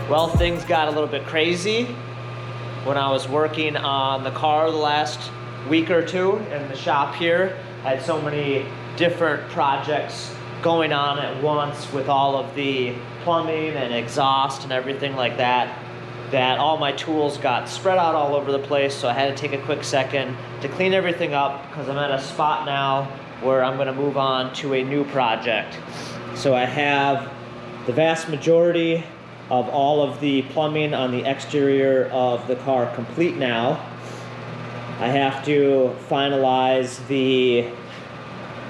Well, things got a little bit crazy when I was working on the car the last week or two in the shop here. I had so many different projects going on at once with all of the plumbing and exhaust and everything like that, that all my tools got spread out all over the place. So I had to take a quick second to clean everything up because I'm at a spot now where I'm gonna move on to a new project. So I have the vast majority of all of the plumbing on the exterior of the car complete now. I have to finalize the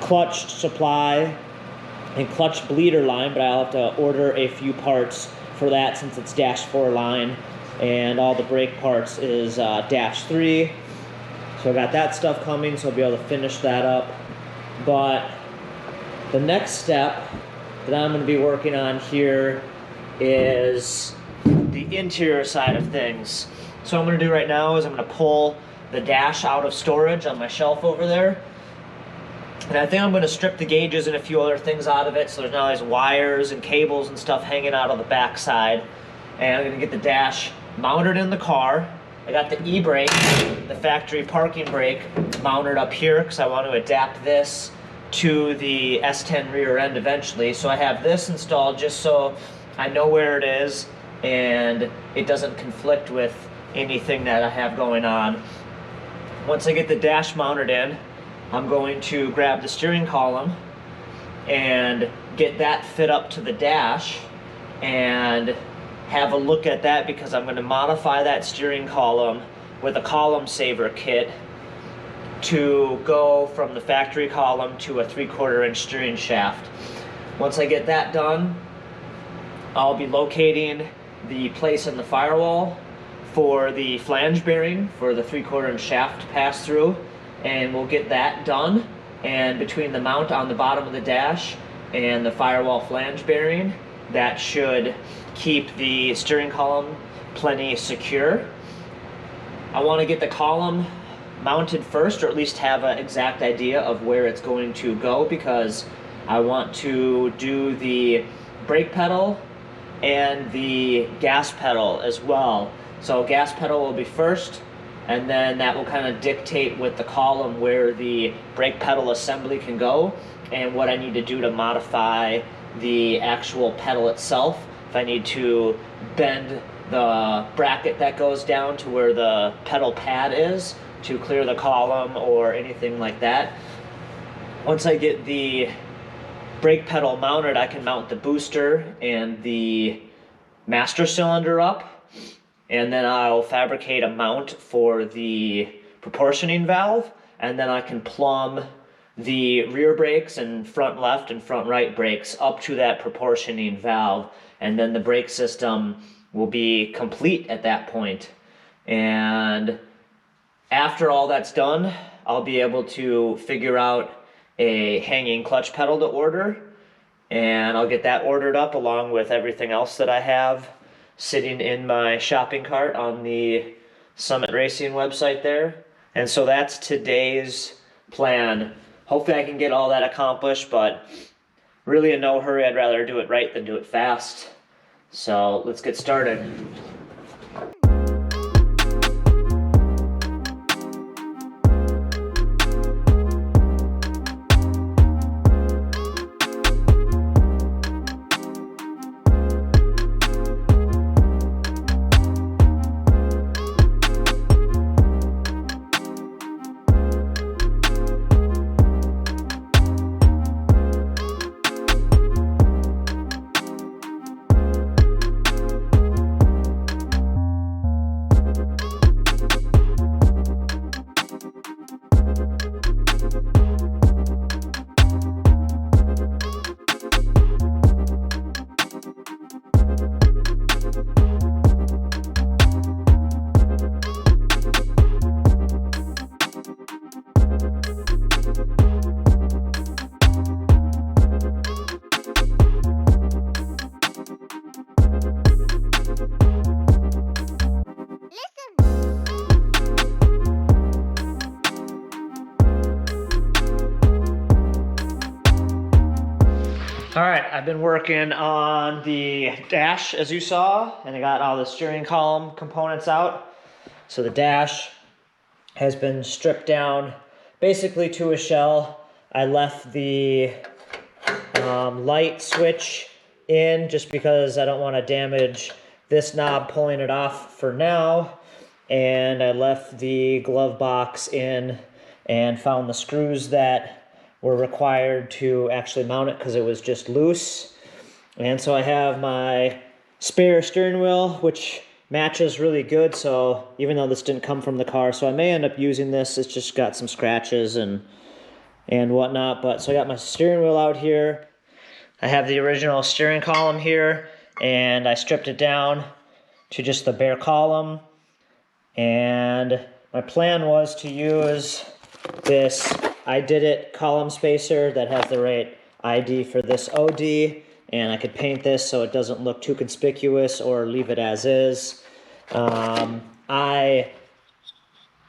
clutch supply and clutch bleeder line, but I'll have to order a few parts for that since it's dash 4 line, and all the brake parts is dash 3. So I got that stuff coming, so I'll be able to finish that up. But the next step that I'm going to be working on here is the interior side of things. So what I'm going to do right now is I'm going to pull the dash out of storage on my shelf over there. And I think I'm going to strip the gauges and a few other things out of it, so there's not all these wires and cables and stuff hanging out on the back side. And I'm going to get the dash mounted in the car. I got the e-brake, the factory parking brake, mounted up here because I want to adapt this to the S10 rear end eventually. So I have this installed just so I know where it is and it doesn't conflict with anything that I have going on. Once I get the dash mounted in, I'm going to grab the steering column and get that fit up to the dash and have a look at that, because I'm going to modify that steering column with a column saver kit to go from the factory column to a 3/4 inch steering shaft. Once I get that done, I'll be locating the place in the firewall for the flange bearing for the 3/4 inch shaft to pass through, and we'll get that done. And between the mount on the bottom of the dash and the firewall flange bearing, that should keep the steering column plenty secure. I want to get the column mounted first, or at least have an exact idea of where it's going to go, because I want to do the brake pedal and the gas pedal as well. So gas pedal will be first, and then that will kind of dictate with the column where the brake pedal assembly can go and what I need to do to modify the actual pedal itself. If I need to bend the bracket that goes down to where the pedal pad is to clear the column or anything like that. Once I get the brake pedal mounted, I can mount the booster and the master cylinder up, and then I'll fabricate a mount for the proportioning valve, and then I can plumb the rear brakes and front left and front right brakes up to that proportioning valve, and then the brake system will be complete at that point. And after all that's done, I'll be able to figure out a hanging clutch pedal to order, and I'll get that ordered up along with everything else that I have sitting in my shopping cart on the Summit Racing website there. And so that's today's plan. Hopefully I can get all that accomplished, but really in no hurry. I'd rather do it right than do it fast. So let's get started. I've been working on the dash, as you saw, and I got all the steering column components out. So the dash has been stripped down basically to a shell. I left the light switch in just because I don't want to damage this knob pulling it off for now. And I left the glove box in and found the screws that were required to actually mount it because it was just loose. And so I have my spare steering wheel, which matches really good. So even though this didn't come from the car, so I may end up using this. It's just got some scratches and whatnot. But so I got my steering wheel out here. I have the original steering column here, and I stripped it down to just the bare column. And my plan was to use this I Did It column spacer that has the right ID for this OD, and I could paint this so it doesn't look too conspicuous or leave it as is. I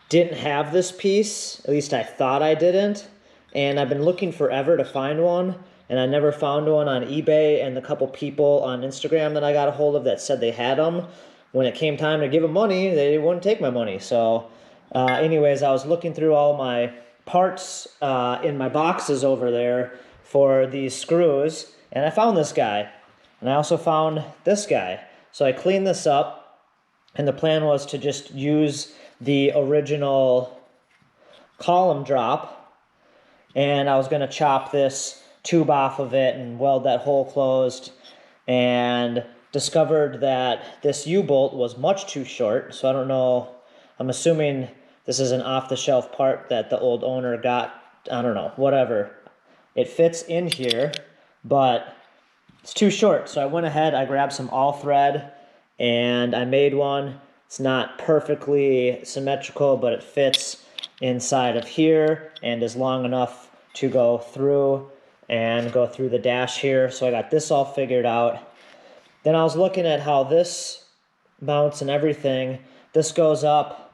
didn't have this piece, at least I thought I didn't, and I've been looking forever to find one, and I never found one on eBay, and the couple people on Instagram that I got a hold of that said they had them, when it came time to give them money, they wouldn't take my money. So anyways, I was looking through all my parts in my boxes over there for these screws, and I found this guy, and I also found this guy. So I cleaned this up, and the plan was to just use the original column drop, and I was going to chop this tube off of it and weld that hole closed, and discovered that this U-bolt was much too short. So I don't know, I'm assuming this is an off-the-shelf part that the old owner got, I don't know, whatever. It fits in here, but it's too short. So I went ahead, I grabbed some all thread, and I made one. It's not perfectly symmetrical, but it fits inside of here and is long enough to go through and go through the dash here. So I got this all figured out. Then I was looking at how this mounts and everything. This goes up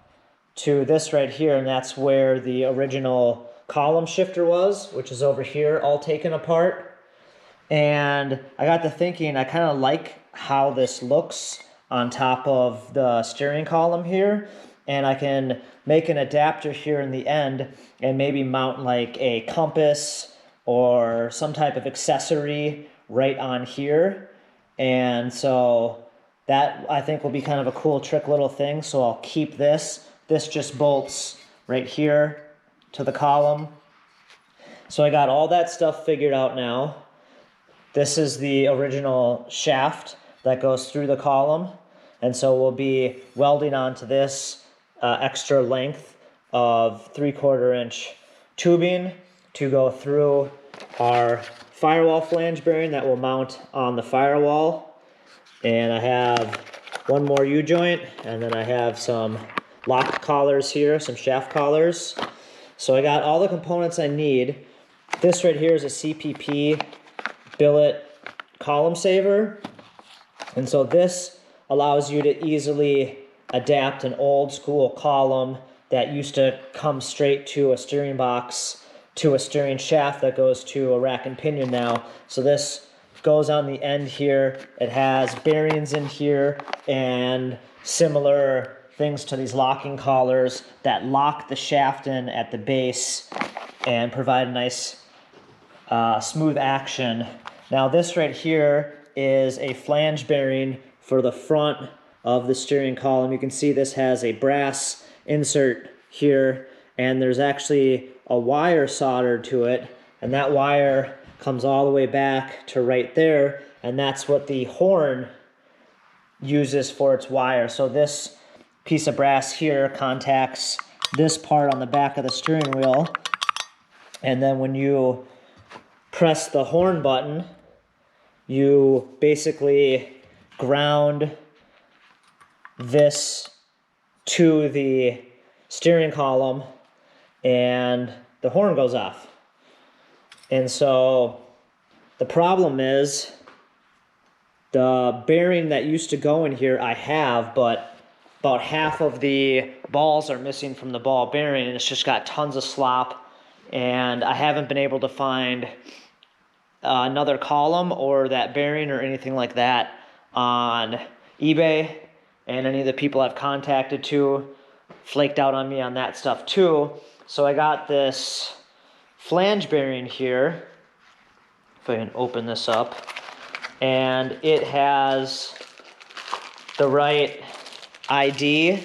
to this right here, and that's where the original column shifter was, which is over here, all taken apart. And I got to thinking, I kind of like how this looks on top of the steering column here, and I can make an adapter here in the end and maybe mount like a compass or some type of accessory right on here. And so that I think will be kind of a cool trick little thing. So I'll keep this. This just bolts right here to the column. So I got all that stuff figured out now. This is the original shaft that goes through the column. And so we'll be welding onto this extra length of 3/4 inch tubing to go through our Firewall flange bearing that will mount on the Firewall. And I have one more U-joint, and then I have some lock collars here, some shaft collars. So I got all the components I need. This right here is a CPP billet column saver. And so this allows you to easily adapt an old school column that used to come straight to a steering box to a steering shaft that goes to a rack and pinion now. So this goes on the end here. It has bearings in here and similar things to these locking collars that lock the shaft in at the base and provide a nice smooth action. Now this right here is a flange bearing for the front of the steering column. You can see this has a brass insert here, and there's actually a wire soldered to it, and that wire comes all the way back to right there, and that's what the horn uses for its wire. So this piece of brass here contacts this part on the back of the steering wheel, and then when you press the horn button, you basically ground this to the steering column, and the horn goes off. And so the problem is the bearing that used to go in here I have, but about half of the balls are missing from the ball bearing, and it's just got tons of slop, and I haven't been able to find another column or that bearing or anything like that on eBay, and any of the people I've contacted to flaked out on me on that stuff too. So I got this flange bearing here, if I can open this up, and it has the right ID.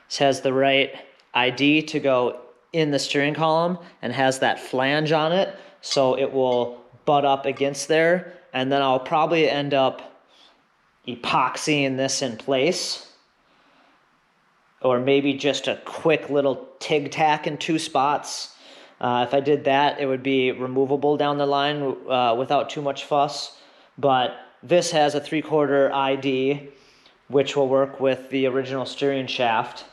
This has the right ID to go in the steering column and has that flange on it, so it will butt up against there, and then I'll probably end up epoxying this in place, or maybe just a quick little TIG tack in 2 spots. If I did that, it would be removable down the line without too much fuss. But this has a 3/4 ID, which will work with the original steering shaft.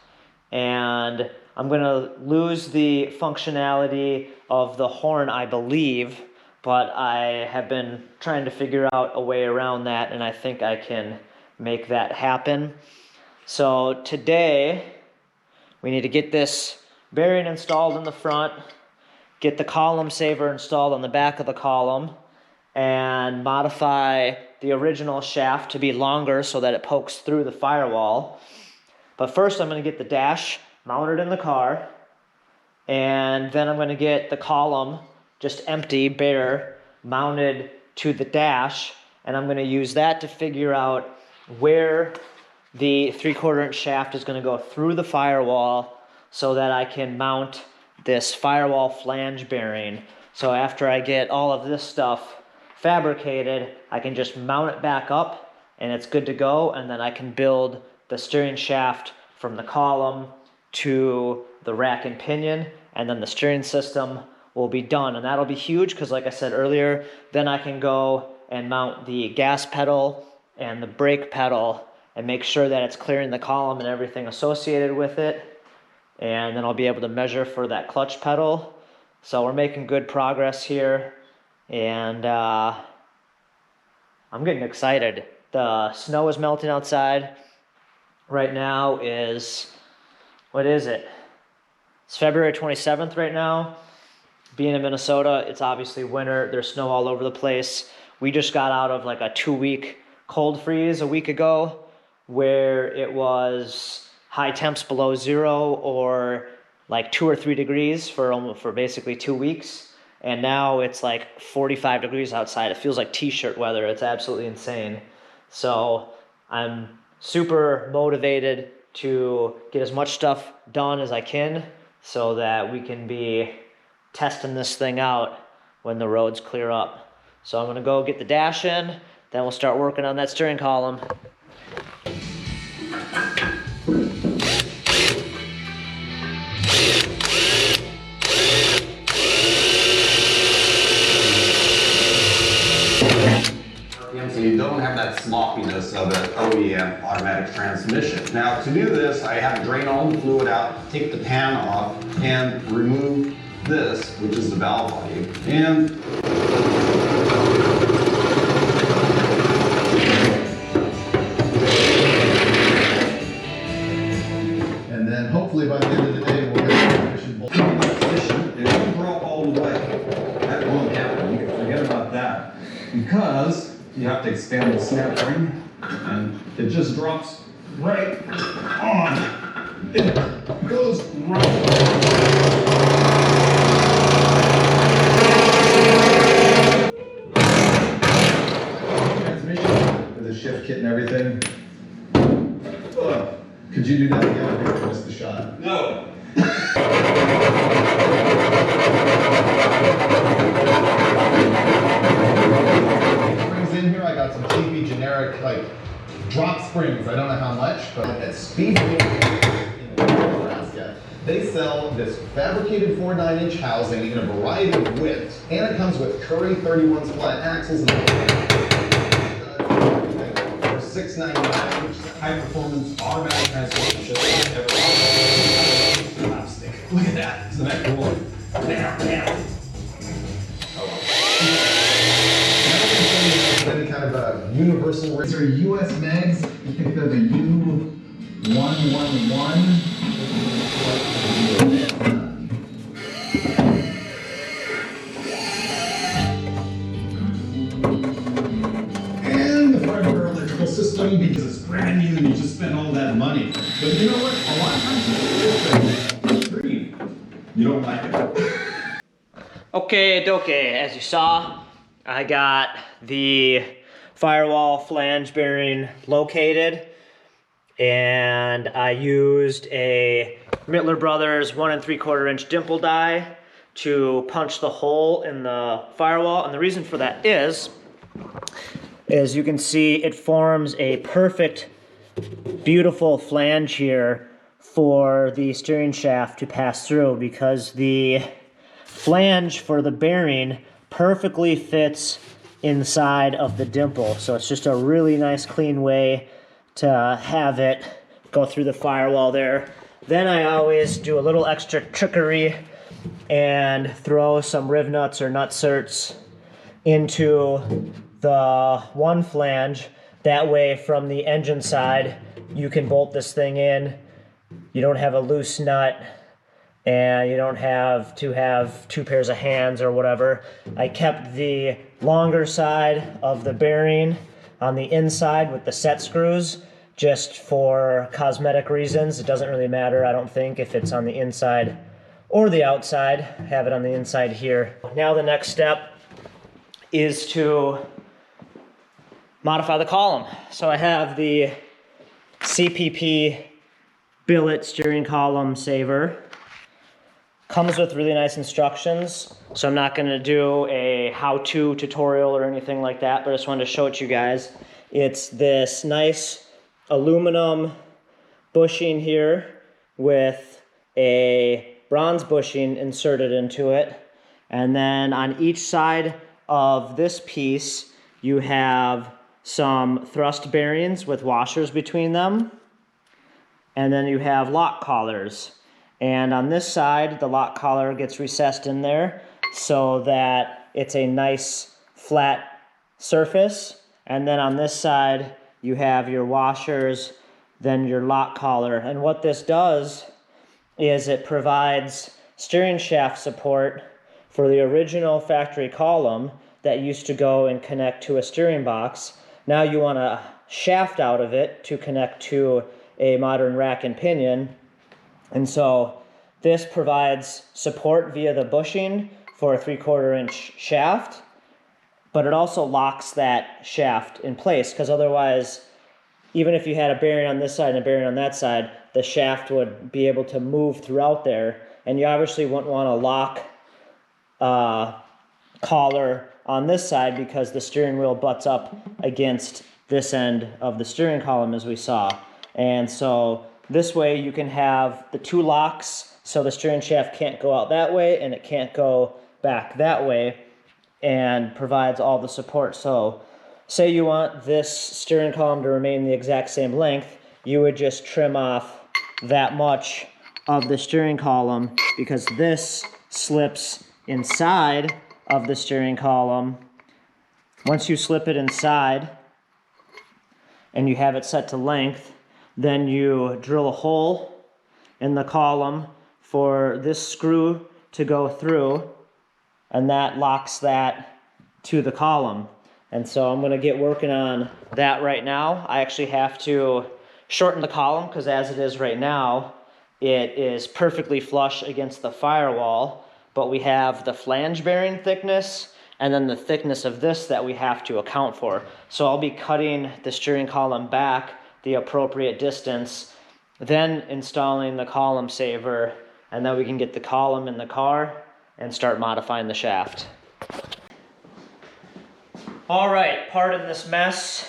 And I'm gonna lose the functionality of the horn, I believe, but I have been trying to figure out a way around that, and I think I can make that happen. So today, we need to get this bearing installed in the front, get the column saver installed on the back of the column, and modify the original shaft to be longer so that it pokes through the firewall. But first I'm going to get the dash mounted in the car, and then I'm going to get the column, just empty, bare, mounted to the dash, and I'm going to use that to figure out where the 3/4 inch shaft is going to go through the firewall so that I can mount this firewall flange bearing. So after I get all of this stuff fabricated, I can just mount it back up and it's good to go, and then I can build the steering shaft from the column to the rack and pinion, and then the steering system will be done. And that'll be huge because, like I said earlier, then I can go and mount the gas pedal and the brake pedal and make sure that it's clearing the column and everything associated with it. And then I'll be able to measure for that clutch pedal. So we're making good progress here, and I'm getting excited. The snow is melting outside. Right now is, what is it? It's February 27th right now. Being in Minnesota, it's obviously winter. There's snow all over the place. We just got out of like a 2-week cold freeze a week ago, where it was high temps below 0 or like 2 or 3 degrees for basically 2 weeks. And now it's like 45 degrees outside. It feels like t-shirt weather. It's absolutely insane. So I'm super motivated to get as much stuff done as I can so that we can be testing this thing out when the roads clear up. So I'm going to go get the dash in, then we'll start working on that steering column. So you don't have that sloppiness of an OEM automatic transmission. Now to do this, I have to drain all the fluid out, take the pan off, and remove this, which is the valve body. And then hopefully by the end of the day, we'll get the transmission bolt. It won't drop all the way. That won't happen. You can forget about that. Because you have to expand the snap ring, and it just drops right on. It goes right. Transmission with the shift kit and everything. Could you do that again? I missed the shot. No. In here, I got some cheapy generic like drop springs. I don't know how much, but at Speedway in Nebraska, they sell this fabricated 4/9-inch housing in a variety of widths, and it comes with Curry 31 flat axles and for $6.99, which is a high-performance automatic transmission system ever. Plastic. Look at that. Isn't that cool? Now. Any kind of a universal. These are US mags. You think they're the U111. electrical system because it's brand new and you just spent all that money. But you know what? A lot of times it's green. You don't like it. Okay, doke, as you saw, I got the Firewall flange bearing located, and I used a Mittler Brothers 1 3/4 inch dimple die to punch the hole in the firewall. And the reason for that is, as you can see, it forms a perfect, beautiful flange here for the steering shaft to pass through, because the flange for the bearing perfectly fits inside of the dimple. So it's just a really nice clean way to have it go through the firewall there. Then I always do a little extra trickery and throw some riv nuts or nutserts into the one flange. That way from the engine side you can bolt this thing in. You don't have a loose nut and you don't have to have two pairs of hands or whatever. I kept the longer side of the bearing on the inside with the set screws just for cosmetic reasons. It doesn't really matter, I don't think, if it's on the inside or the outside. Have it on the inside here. Now the next step is to modify the column. So I have the CPP Billet steering column saver. Comes with really nice instructions, so I'm not going to do a how-to tutorial or anything like that, but I just wanted to show it to you guys. It's this nice aluminum bushing here with a bronze bushing inserted into it, and then on each side of this piece you have some thrust bearings with washers between them, and then you have lock collars. And on this side, the lock collar gets recessed in there so that it's a nice flat surface. And then on this side, you have your washers, then your lock collar. And what this does is it provides steering shaft support for the original factory column that used to go and connect to a steering box. Now you want a shaft out of it to connect to a modern rack and pinion. And so this provides support via the bushing for a 3/4 inch shaft, but it also locks that shaft in place, because otherwise, even if you had a bearing on this side and a bearing on that side, the shaft would be able to move throughout there, and you obviously wouldn't want to lock collar on this side because the steering wheel butts up against this end of the steering column, as we saw. And so this way you can have the two locks, so the steering shaft can't go out that way and it can't go back that way, and provides all the support. So say you want this steering column to remain the exact same length, you would just trim off that much of the steering column, because this slips inside of the steering column. Once you slip it inside and you have it set to length, then you drill a hole in the column for this screw to go through, and that locks that to the column. And so I'm going to get working on that right now. I actually have to shorten the column because as it is right now, it is perfectly flush against the firewall, but we have the flange bearing thickness and then the thickness of this that we have to account for. So I'll be cutting the steering column back the appropriate distance, then installing the column saver, and then we can get the column in the car and start modifying the shaft. All right, pardon this mess.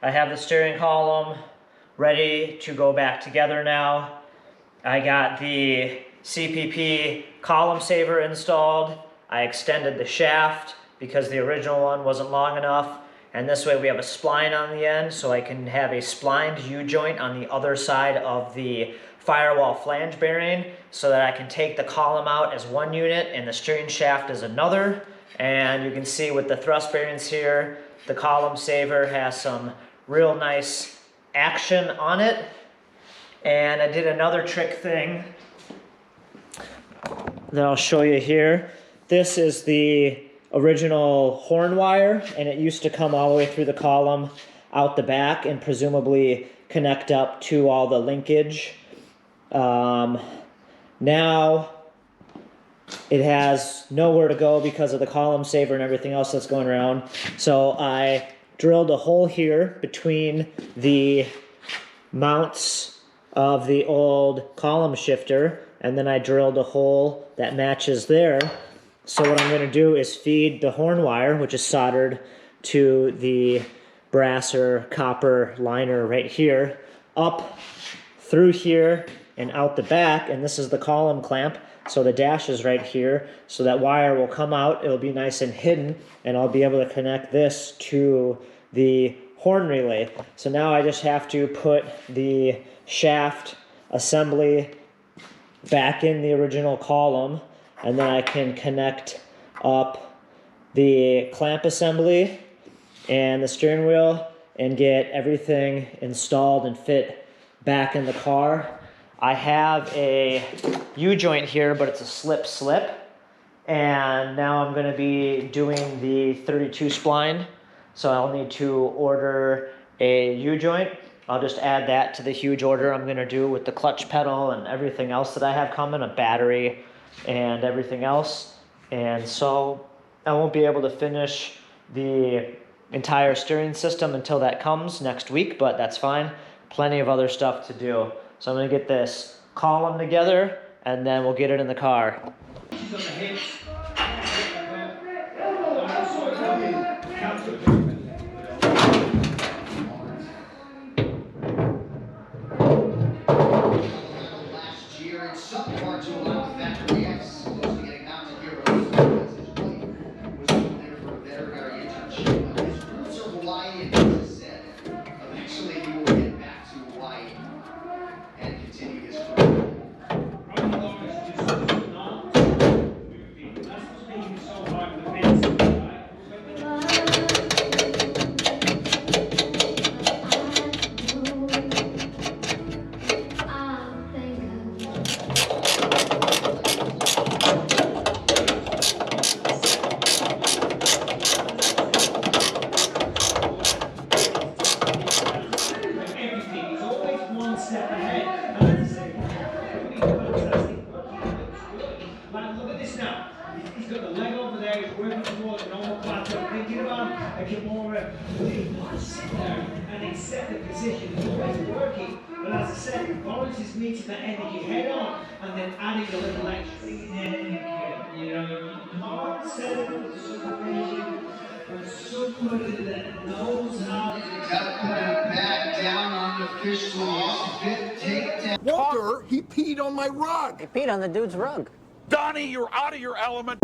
I have the steering column ready to go back together now. I got the CPP column saver installed. I extended the shaft because the original one wasn't long enough. And this way we have a spline on the end, so I can have a splined U-joint on the other side of the firewall flange bearing, so that I can take the column out as one unit and the steering shaft as another. And you can see with the thrust bearings here, the column saver has some real nice action on it. And I did another trick thing that I'll show you here. This is the original horn wire, and it used to come all the way through the column. out the back and presumably connect up to all the linkage. Now it has nowhere to go because of the column saver and everything else that's going around. So I drilled a hole here between the mounts of the old column shifter, and then I drilled a hole that matches there. So what I'm going to do is feed the horn wire, which is soldered to the brass or copper liner right here, up through here and out the back, and this is the column clamp. So the dash is right here, so that wire will come out, it'll be nice and hidden, and I'll be able to connect this to the horn relay. So now I just have to put the shaft assembly back in the original column, and then I can connect up the clamp assembly and the steering wheel and get everything installed and fit back in the car. I have a U-joint here, but it's a slip, and now I'm going to be doing the 32 spline, so I'll need to order a U-joint. I'll just add that to the huge order I'm going to do with the clutch pedal and everything else that I have coming, a battery and everything else. And so I won't be able to finish the entire steering system until that comes next week, but that's fine. Plenty of other stuff to do. So I'm going to get this column together, and then we'll get it in the car. Walter, he peed on my rug. He peed on the dude's rug. Donnie, you're out of your element.